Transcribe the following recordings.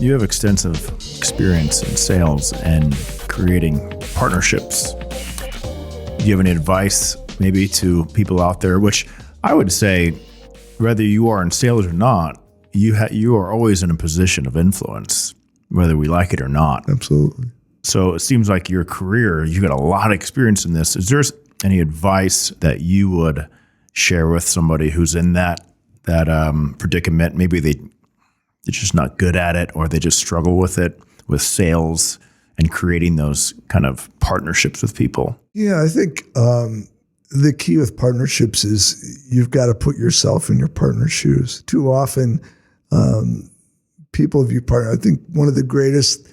You have extensive experience in sales and creating partnerships. Do you have any advice maybe to people out there, which I would say, whether you are in sales or not, you are always in a position of influence, whether we like it or not. Absolutely. So it seems like your career, you got a lot of experience in this. Is there any advice that you would share with somebody who's in that predicament? Maybe they're just not good at it, or they just struggle with it, with sales and creating those kind of partnerships with people? Yeah, I think the key with partnerships is you've got to put yourself in your partner's shoes. Too often, people view partner. I think one of the greatest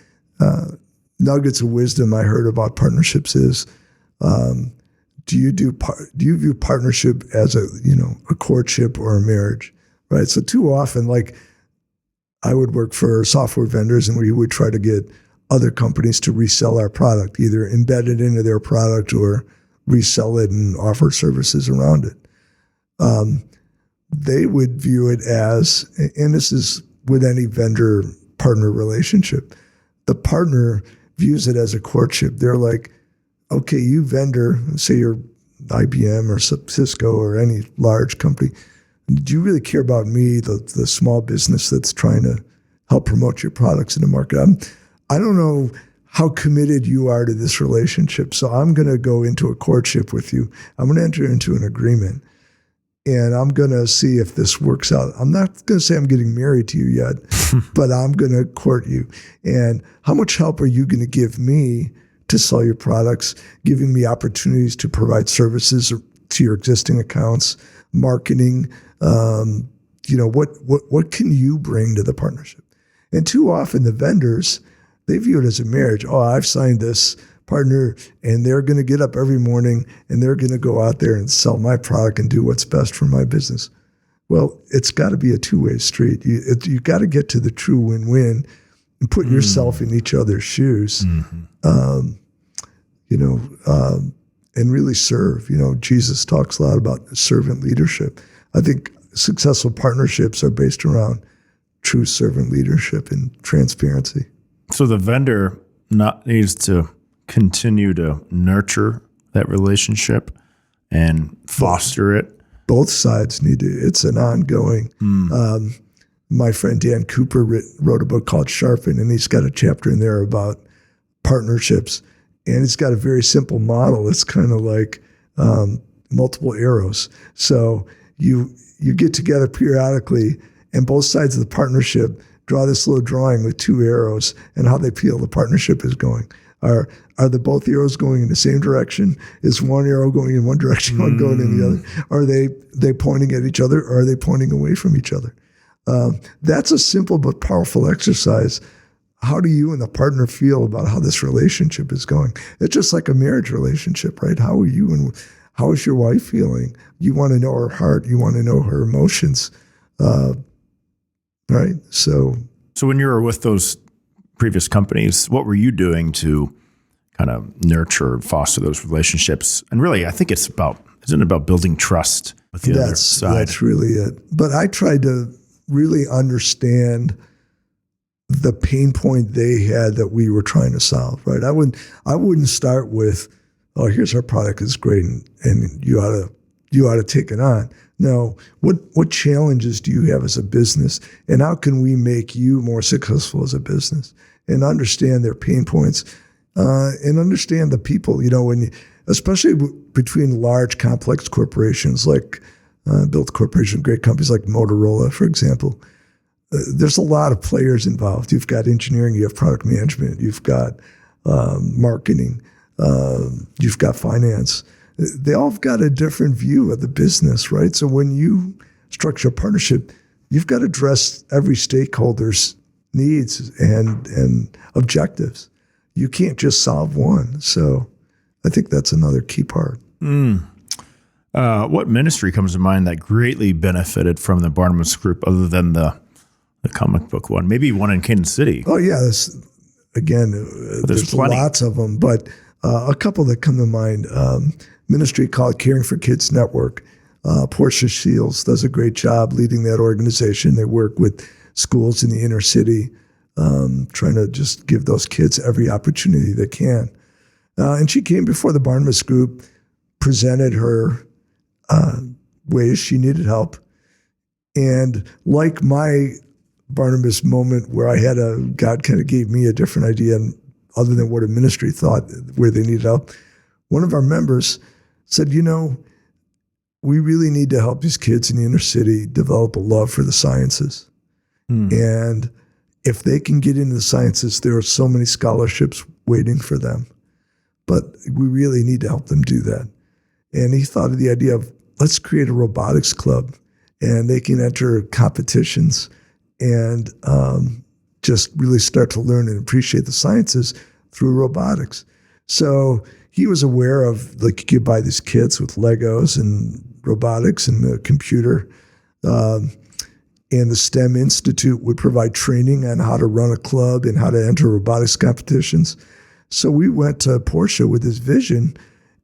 nuggets of wisdom I heard about partnerships is, do you view partnership as a courtship or a marriage, right? So too often, like I would work for software vendors, and we would try to get other companies to resell our product, either embed it into their product or resell it and offer services around it. They would view it as, and this is with any vendor-partner relationship, the partner views it as a courtship. They're like, okay, you vendor, say you're IBM or Cisco or any large company, do you really care about me, the small business that's trying to help promote your products in the market? I don't know how committed you are to this relationship, so I'm going to go into a courtship with you. I'm going to enter into an agreement, and I'm going to see if this works out. I'm not going to say I'm getting married to you yet, but I'm going to court you. And how much help are you going to give me to sell your products, giving me opportunities to provide services to your existing accounts, marketing? What can you bring to the partnership? And too often the vendors, they view it as a marriage. Oh, I've signed this partner, and they're going to get up every morning and they're going to go out there and sell my product and do what's best for my business. Well, it's got to be a two-way street. You got to get to the true win-win and put yourself in each other's shoes, and really serve. Jesus talks a lot about servant leadership. I think successful partnerships are based around true servant leadership and transparency. So the vendor needs to continue to nurture that relationship and foster it. Both sides need to. It's an ongoing. My friend Dan Cooper wrote a book called Sharpen, and he's got a chapter in there about partnerships. And it's got a very simple model. It's kind of like multiple arrows. So you get together periodically, and both sides of the partnership draw this little drawing with two arrows and how they feel the partnership is going. Are the both arrows going in the same direction? Is one arrow going in one direction, one going in the other? Are they pointing at each other, or are they pointing away from each other? That's a simple but powerful exercise. How do you and the partner feel about how this relationship is going? It's just like a marriage relationship, right? How are you and how is your wife feeling? You want to know her heart. You want to know her emotions, right? So when you were with those previous companies, what were you doing to kind of nurture, foster those relationships? And really, I think isn't it about building trust with the other side? That's really it. But I tried to really understand the pain point they had that we were trying to solve, right? I wouldn't start with, oh, here's our product, it's great, and you ought to take it on. No, what challenges do you have as a business, and how can we make you more successful as a business? And understand their pain points, and understand the people. Especially between large, complex corporations like built corporations, great companies like Motorola, for example. There's a lot of players involved. You've got engineering, you have product management, you've got marketing, you've got finance. They all have got a different view of the business, right? So when you structure a partnership, you've got to address every stakeholder's needs and objectives. You can't just solve one. So I think that's another key part. What ministry comes to mind that greatly benefited from the Barnabas Group other than the comic book one? Maybe one in Kansas City. Oh, yeah. There's lots of them, but a couple that come to mind. Ministry called Caring for Kids Network. Portia Shields does a great job leading that organization. They work with schools in the inner city. trying to just give those kids every opportunity they can. And she came before the Barnabas Group, presented her ways she needed help. And like my Barnabas moment where God kind of gave me a different idea, and other than what a ministry thought, where they needed help, one of our members said, we really need to help these kids in the inner city develop a love for the sciences. And if they can get into the sciences, there are so many scholarships waiting for them. But we really need to help them do that. And he thought of the idea of, let's create a robotics club, and they can enter competitions and just really start to learn and appreciate the sciences through robotics. So he was aware of, you could buy these kits with Legos and robotics and the computer. And the STEM Institute would provide training on how to run a club and how to enter robotics competitions. So we went to Portia with this vision,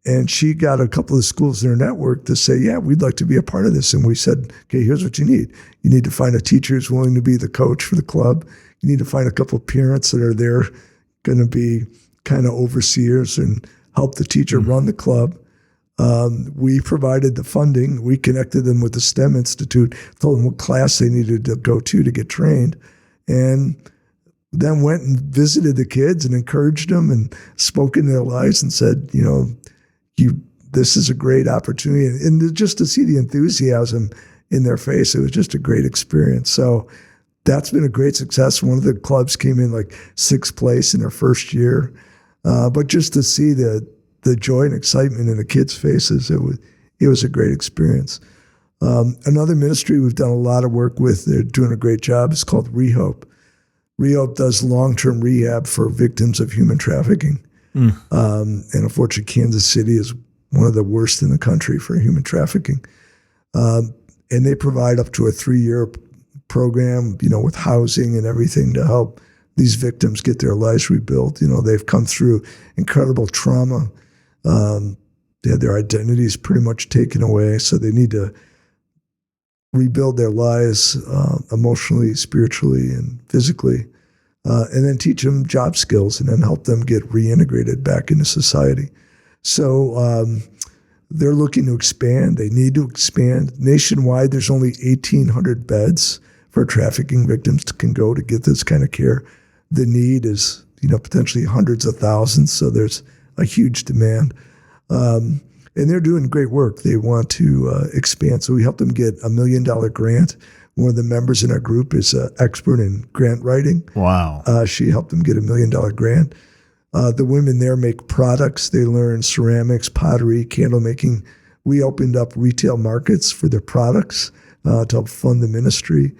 and she got a couple of schools in her network to say, yeah, we'd like to be a part of this. And we said, okay, here's what you need. You need to find a teacher who's willing to be the coach for the club. You need to find a couple of parents that are there, going to be kind of overseers and help the teacher run the club. We provided the funding. We connected them with the STEM Institute, told them what class they needed to go to get trained, and then went and visited the kids and encouraged them and spoke in their lives and said, this is a great opportunity. And just to see the enthusiasm in their face, it was just a great experience. So that's been a great success. One of the clubs came in like 6th place in their first year. But just to see the joy and excitement in the kids' faces, it was a great experience. Another ministry we've done a lot of work with, they're doing a great job, is called Rehope. Rehope does long-term rehab for victims of human trafficking. And unfortunately, Kansas City is one of the worst in the country for human trafficking. And they provide up to a 3-year program, with housing and everything to help these victims get their lives rebuilt. They've come through incredible trauma. They had their identities pretty much taken away, so they need to rebuild their lives emotionally, spiritually, and physically, and then teach them job skills and then help them get reintegrated back into society. So they're looking to expand. They need to expand. Nationwide, there's only 1,800 beds for trafficking victims can go to get this kind of care. The need is, potentially hundreds of thousands, so there's a huge demand. And they're doing great work. They want to expand. So we helped them get $1 million grant. One of the members in our group is an expert in grant writing. Wow. She helped them get $1 million grant. The women there make products. They learn ceramics, pottery, candle making. We opened up retail markets for their products to help fund the ministry.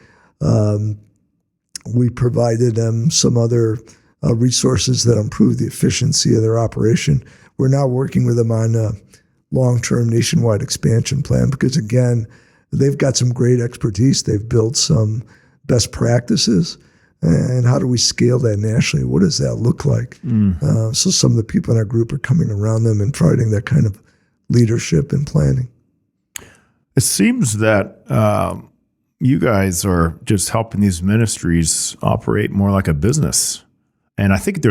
We provided them some other resources that improve the efficiency of their operation. We're now working with them on a long-term nationwide expansion plan because, again, they've got some great expertise. They've built some best practices. And how do we scale that nationally? What does that look like? So some of the people in our group are coming around them and providing that kind of leadership and planning. It seems that you guys are just helping these ministries operate more like a business. And I think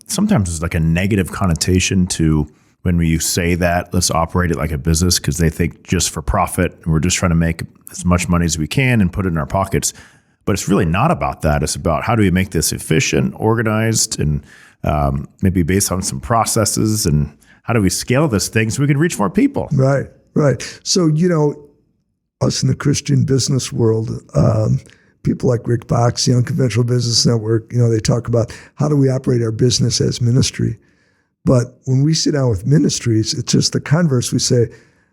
sometimes there's like a negative connotation to when you say that, let's operate it like a business, because they think just for profit, and we're just trying to make as much money as we can and put it in our pockets. But it's really not about that. It's about how do we make this efficient, organized, and maybe based on some processes, and how do we scale this thing so we can reach more people? Right. So, us in the Christian business world, people like Rick Box, the Unconventional Business Network, they talk about how do we operate our business as ministry. But when we sit down with ministries, it's just the converse. We say,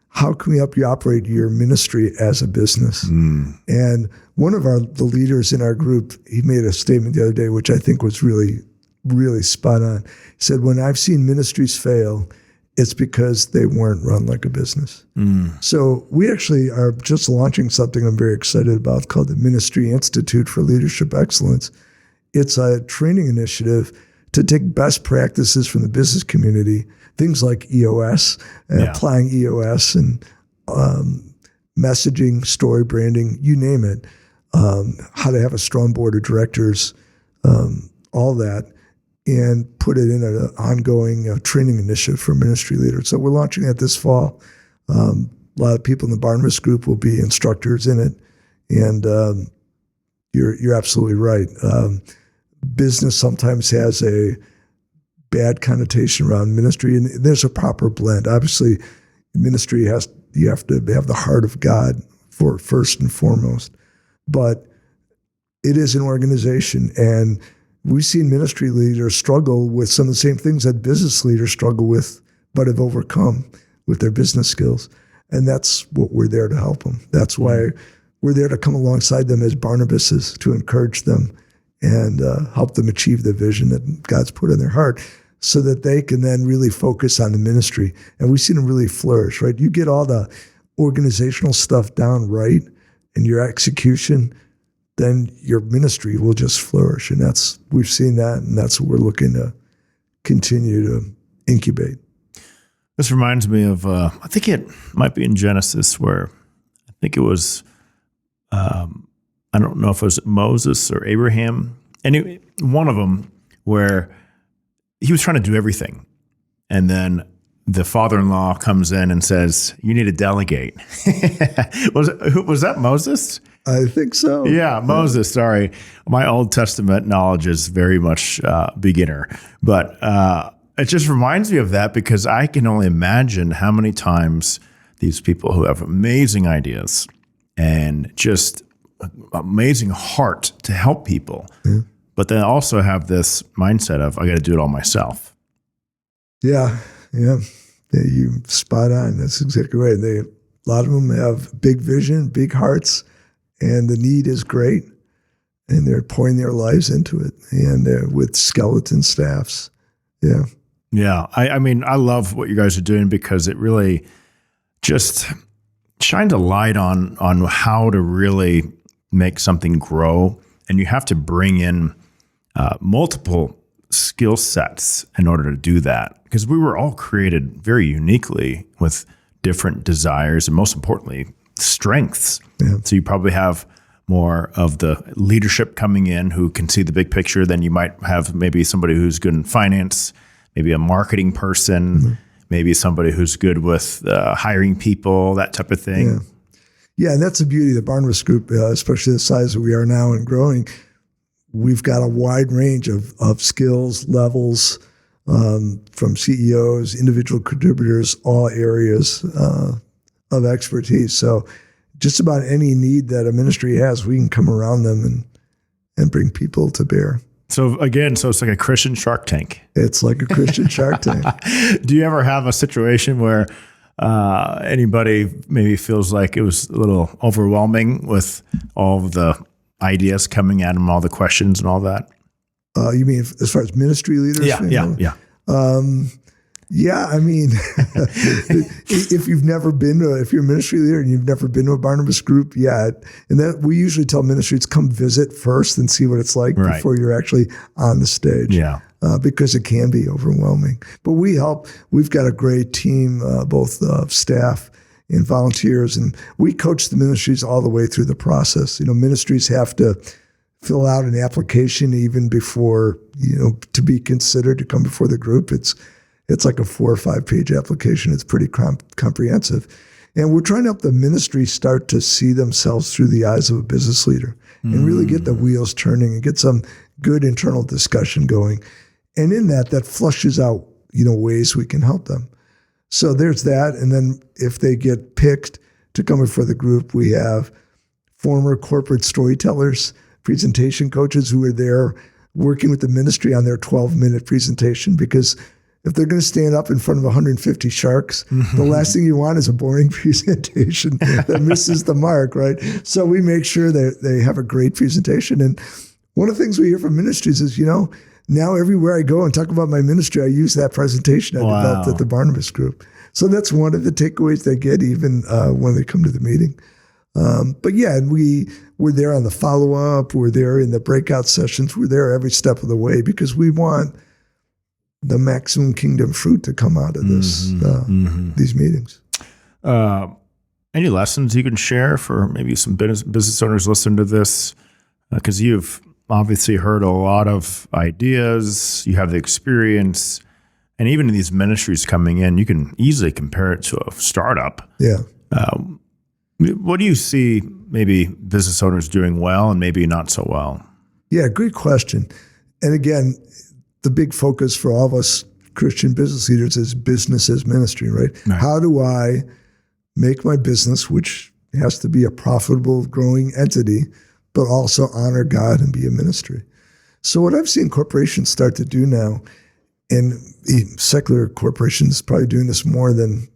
how can we help you operate your ministry as a business? And one of the leaders in our group, he made a statement the other day, which I think was really, really spot on. He said, when I've seen ministries fail, it's because they weren't run like a business. So we actually are just launching something I'm very excited about called the Ministry Institute for Leadership Excellence. It's a training initiative to take best practices from the business community, things like EOS, applying EOS and messaging, story branding, you name it, how to have a strong board of directors, all that, and put it in an ongoing training initiative for ministry leaders. So we're launching that this fall. A lot of people in the Barnabas Group will be instructors in it, and you're absolutely right. Business sometimes has a bad connotation around ministry, and there's a proper blend. Obviously, ministry you have to have the heart of God for first and foremost, but it is an organization, and we've seen ministry leaders struggle with some of the same things that business leaders struggle with, but have overcome with their business skills. And that's what we're there to help them. That's why we're there to come alongside them as Barnabases, to encourage them and help them achieve the vision that God's put in their heart, so that they can then really focus on the ministry. And we've seen them really flourish, right? You get all the organizational stuff down right and your execution, then your ministry will just flourish. And we've seen that, and that's what we're looking to continue to incubate. This reminds me of, I think it might be in Genesis, where I think it was, I don't know if it was Moses or Abraham, anyway, one of them, where he was trying to do everything. And then the father-in-law comes in and says, you need to delegate. Was that Moses? I think so. Yeah, Moses. Sorry. My Old Testament knowledge is very much beginner. But it just reminds me of that, because I can only imagine how many times these people who have amazing ideas and just amazing heart to help people, but then also have this mindset of, I got to do it all myself. Yeah. You spot on. That's exactly right. A lot of them have big vision, big hearts, and the need is great, and they're pouring their lives into it, and they're with skeleton staffs. Yeah. Yeah. I mean, I love what you guys are doing, because it really just shines a light on how to really make something grow. And you have to bring in multiple skill sets in order to do that, because we were all created very uniquely with different desires and, most importantly, strengths. Yeah. So you probably have more of the leadership coming in who can see the big picture than you might have maybe somebody who's good in finance, maybe a marketing person, maybe somebody who's good with hiring people, that type of thing. Yeah, and that's the beauty of the Barnabas Group, especially the size that we are now and growing. We've got a wide range of skills, levels, from CEOs, individual contributors, all areas of expertise. So just about any need that a ministry has, we can come around them and bring people to bear. So again, it's like a Christian Shark Tank. It's like a Christian Shark Tank. Do you ever have a situation where anybody maybe feels like it was a little overwhelming with all of the ideas coming at them, all the questions and all that? You mean as far as ministry leaders? Yeah. Yeah, I mean, if you're a ministry leader and you've never been to a Barnabas Group, and that we usually tell ministries, come visit first and see what it's like before you're actually on the stage. Yeah, because it can be overwhelming. But we help. We've got a great team, both staff and volunteers, and we coach the ministries all the way through the process. Ministries have to fill out an application even before, to be considered to come before the group. It's like a 4 or 5 page application. It's pretty comprehensive. And we're trying to help the ministry start to see themselves through the eyes of a business leader and really get the wheels turning and get some good internal discussion going. And in that flushes out, ways we can help them. So there's that. And then if they get picked to come before the group, we have former corporate storytellers, presentation coaches who are there working with the ministry on their 12-minute presentation, because if they're going to stand up in front of 150 sharks, the last thing you want is a boring presentation that misses the mark, right? So we make sure that they have a great presentation. And one of the things we hear from ministries is, now everywhere I go and talk about my ministry, I use that presentation I developed at the Barnabas Group. So that's one of the takeaways they get even when they come to the meeting. But yeah, and we're there on the follow-up. We're there in the breakout sessions. We're there every step of the way, because we want the maximum kingdom fruit to come out of this these meetings. Any lessons you can share for maybe some business owners listening to this? Because you've obviously heard a lot of ideas. You have the experience. And even in these ministries coming in, you can easily compare it to a startup. Yeah. What do you see maybe business owners doing well and maybe not so well? Yeah, great question. And again, the big focus for all of us Christian business leaders is business as ministry, right? How do I make my business, which has to be a profitable, growing entity, but also honor God and be a ministry? So what I've seen corporations start to do now, and secular corporations probably doing this more than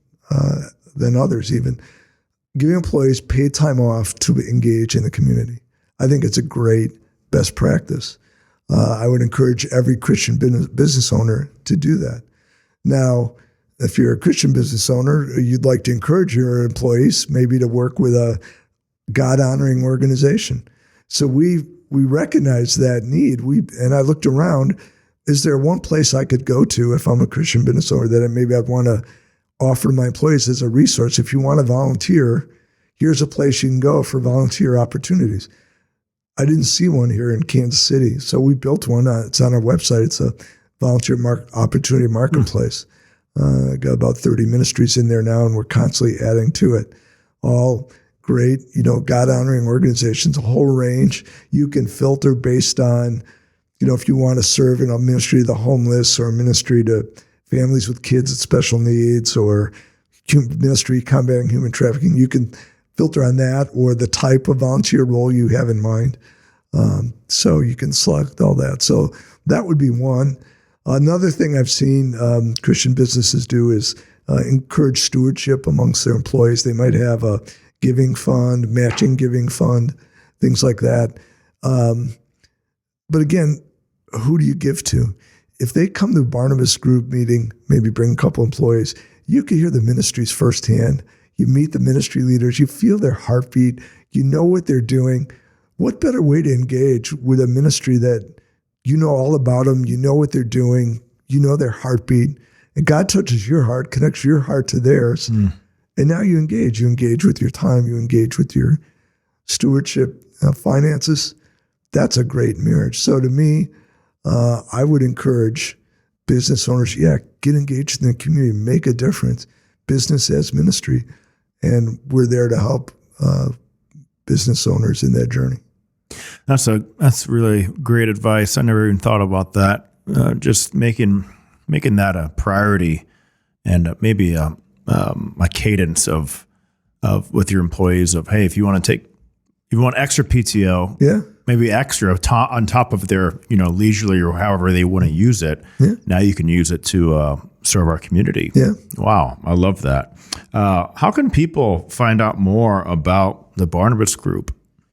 others even, giving employees paid time off to engage in the community. I think it's a great best practice. I would encourage every Christian business owner to do that. Now, if you're a Christian business owner, you'd like to encourage your employees maybe to work with a God-honoring organization. So we recognize that need. And I looked around. Is there one place I could go to if I'm a Christian business owner that maybe I'd want to offer to my employees as a resource? If you want to volunteer, here's a place you can go for volunteer opportunities. I didn't see one here in Kansas City, so we built one. It's on our website. It's a volunteer opportunity marketplace. Got about 30 ministries in there now, and we're constantly adding to it. All great, God-honoring organizations, a whole range. You can filter based on if you want to serve in a ministry to the homeless or a ministry to families with kids with special needs or ministry combating human trafficking, you can filter on that or the type of volunteer role you have in mind. So you can select all that. So that would be one. Another thing I've seen Christian businesses do is encourage stewardship amongst their employees. They might have a giving fund, matching giving fund, things like that. But again, who do you give to? If they come to a Barnabas Group meeting, maybe bring a couple employees, you can hear the ministries firsthand. You meet the ministry leaders, you feel their heartbeat, you know what they're doing. What better way to engage with a ministry that you know all about them, you know what they're doing, you know their heartbeat, and God touches your heart, connects your heart to theirs, and now you engage. You engage with your time, you engage with your stewardship, finances. That's a great marriage. So to me, I would encourage business owners, get engaged in the community, make a difference, business as ministry. And we're there to help business owners in that journey. That's really great advice. I never even thought about that. Just making that a priority and maybe a cadence of with your employees of, hey, if you want extra PTO, maybe extra on top of their leisurely or however they want to use it. Now you can use it to serve our community. Wow, I love that. How can people find out more about the Barnabas Group?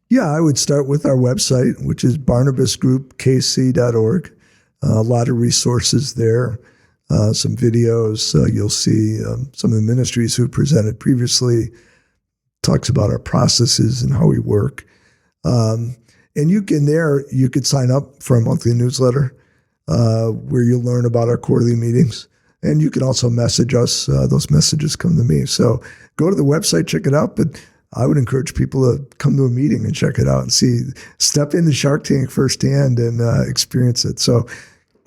I would start with our website, which is barnabasgroupkc.org. A lot of resources there, some videos. You'll see some of the ministries who presented previously, talks about our processes and how we work. And you could sign up for a monthly newsletter where you'll learn about our quarterly meetings. And you can also message us. Those messages come to me. So go to the website, check it out. But I would encourage people to come to a meeting and check it out and step in the Shark Tank firsthand and experience it. So,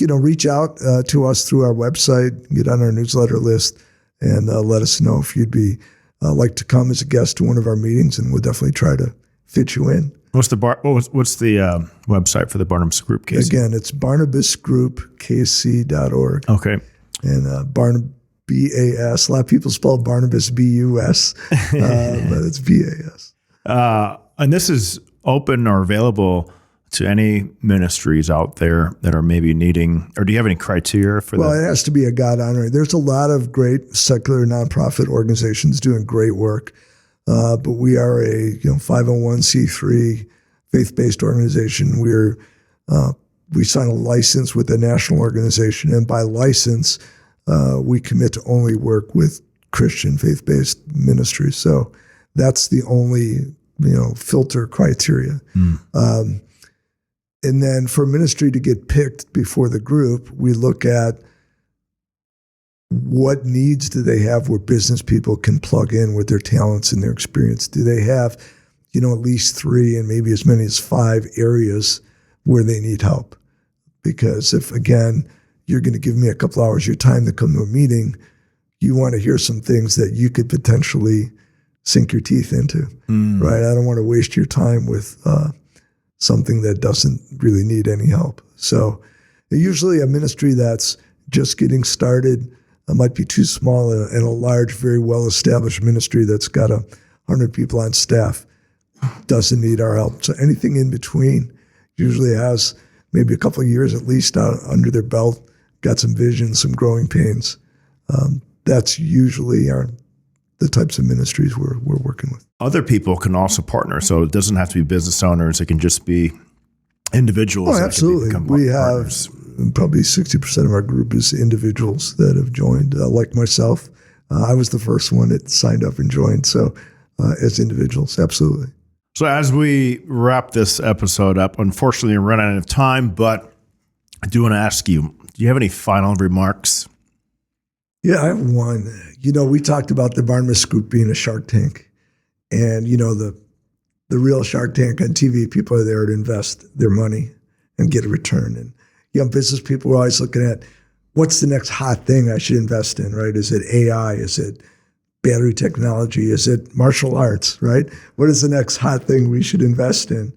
reach out to us through our website, get on our newsletter list, and let us know if you'd be like to come as a guest to one of our meetings, and we'll definitely try to fit you in. What's the website for the Barnabas Group, KC? Again, it's barnabasgroupkc.org. Okay. And BAS. A lot of people spell Barnabas BUS, but it's BAS. And this is open or available to any ministries out there that are maybe needing, or do you have any criteria for that? Well, it has to be a God-honoring. There's a lot of great secular nonprofit organizations doing great work, but we are a 501c3 faith-based organization. We sign a license with a national organization, and by license, we commit to only work with Christian faith-based ministries. So that's the only filter criteria. And then for ministry to get picked before the group, we look at what needs do they have where business people can plug in with their talents and their experience. Do they have at least 3 and maybe as many as 5 areas where they need help. Because if, again, you're going to give me a couple hours of your time to come to a meeting, you want to hear some things that you could potentially sink your teeth into, right? I don't want to waste your time with something that doesn't really need any help. So usually a ministry that's just getting started might be too small, and a large, very well-established ministry that's got 100 people on staff doesn't need our help. So anything in between usually has maybe a couple of years at least under their belt, got some vision, some growing pains. That's usually the types of ministries we're working with. Other people can also partner, so it doesn't have to be business owners. It can just be individuals. Oh, absolutely. We partners. Have probably 60% of our group is individuals that have joined, like myself. I was the first one that signed up and joined. So as individuals, absolutely. So as we wrap this episode up, unfortunately, we're running out of time, but I do want to ask you, do you have any final remarks? Yeah, I have one. We talked about the Barnabas Group being a Shark Tank. And, the real Shark Tank on TV, people are there to invest their money and get a return. And, business people are always looking at what's the next hot thing I should invest in, right? Is it AI? Is it battery technology? Is it martial arts, right? What is the next hot thing we should invest in?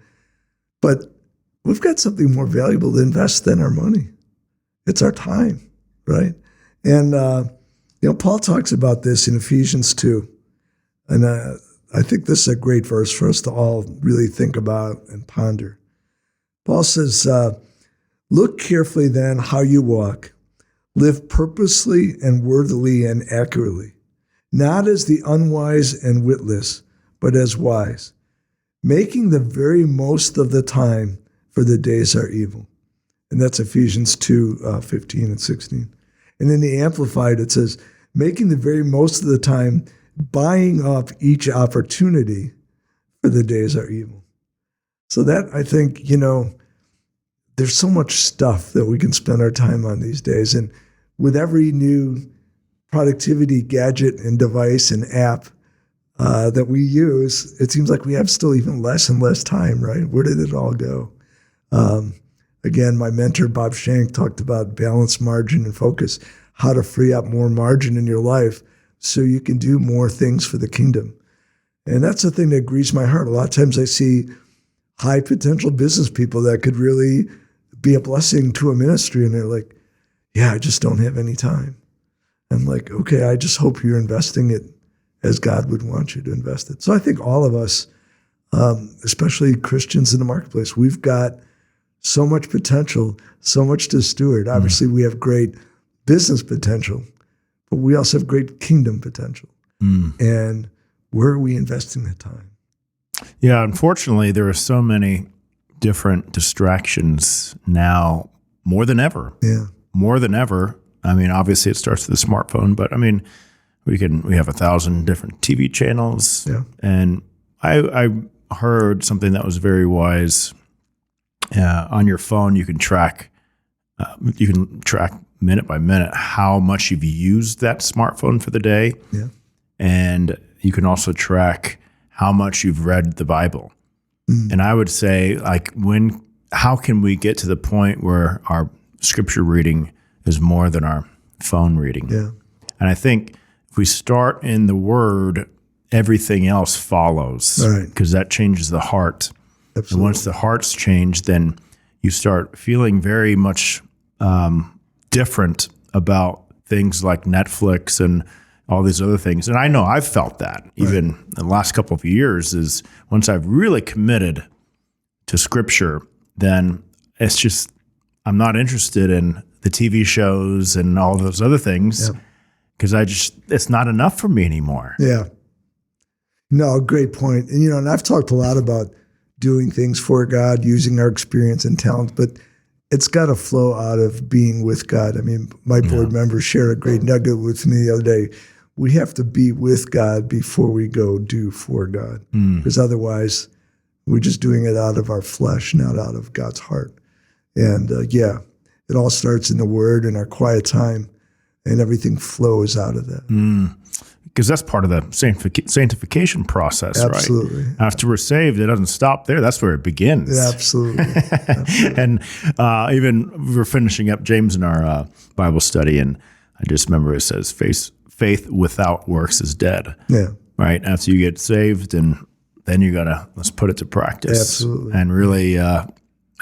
But we've got something more valuable to invest than our money. It's our time, right? And, Paul talks about this in Ephesians 2. And I think this is a great verse for us to all really think about and ponder. Paul says, look carefully then how you walk. Live purposely and worthily and accurately, not as the unwise and witless, but as wise, making the very most of the time, for the days are evil. And that's Ephesians 2, 15 and 16. And in the Amplified, it says, making the very most of the time, buying up each opportunity, for the days are evil. So that, I think, there's so much stuff that we can spend our time on these days. And with every new productivity gadget and device and app that we use, it seems like we have still even less and less time, right? Where did it all go? Again, my mentor, Bob Shank, talked about balance, margin, and focus, how to free up more margin in your life so you can do more things for the kingdom. And that's the thing that grieves my heart. A lot of times I see high potential business people that could really be a blessing to a ministry, and they're like, yeah, I just don't have any time. I'm like, okay, I just hope you're investing it as God would want you to invest it. So I think all of us, especially Christians in the marketplace, we've got so much potential, so much to steward. Obviously, we have great business potential, but we also have great kingdom potential. And where are we investing that time? Yeah, unfortunately, there are so many different distractions now, more than ever. Yeah. More than ever. I mean, obviously it starts with the smartphone, but I mean, we have 1,000 different TV channels. Yeah. And I heard something that was very wise. On your phone, you can track minute by minute how much you've used that smartphone for the day. Yeah. And you can also track how much you've read the Bible. And I would say, how can we get to the point where our scripture reading is more than our phone reading? Yeah. And I think if we start in the Word, everything else follows, right? Because that changes the heart. Absolutely. And once the heart's changed, then you start feeling very much different about things like Netflix and all these other things. And I know I've felt that even in the last couple of years, is once I've really committed to scripture, then it's just, I'm not interested in the TV shows and all those other things because it's not enough for me anymore. Yeah. No, great point. And, and I've talked a lot about doing things for God, using our experience and talent, but it's got to flow out of being with God. I mean, my board members shared a great nugget with me the other day. We have to be with God before we go do for God, because otherwise we're just doing it out of our flesh, not out of God's heart. And it all starts in the Word and our quiet time, and everything flows out of that. because that's part of the sanctification process, Absolutely. right? After we're saved, it doesn't stop there. That's where it begins. Absolutely. And even we're finishing up James in our Bible study, and I just remember it says, faith without works is dead. Yeah. Right? After you get saved, and then you let's put it to practice. Absolutely. And really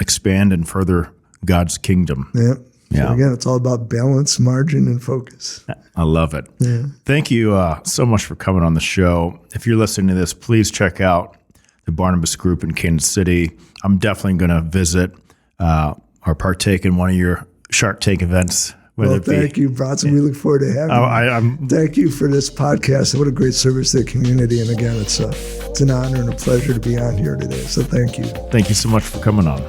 expand and further God's kingdom. Yeah. Yeah. So again, it's all about balance, margin, and focus. I love it. Yeah. Thank you so much for coming on the show. If you're listening to this, please check out the Barnabas Group in Kansas City. I'm definitely going to visit or partake in one of your Shark Tank events. Well, thank you, Bronson. We look forward to having you. Thank you for this podcast. What a great service to the community. And again, it's an honor and a pleasure to be on here today. So thank you. Thank you so much for coming on.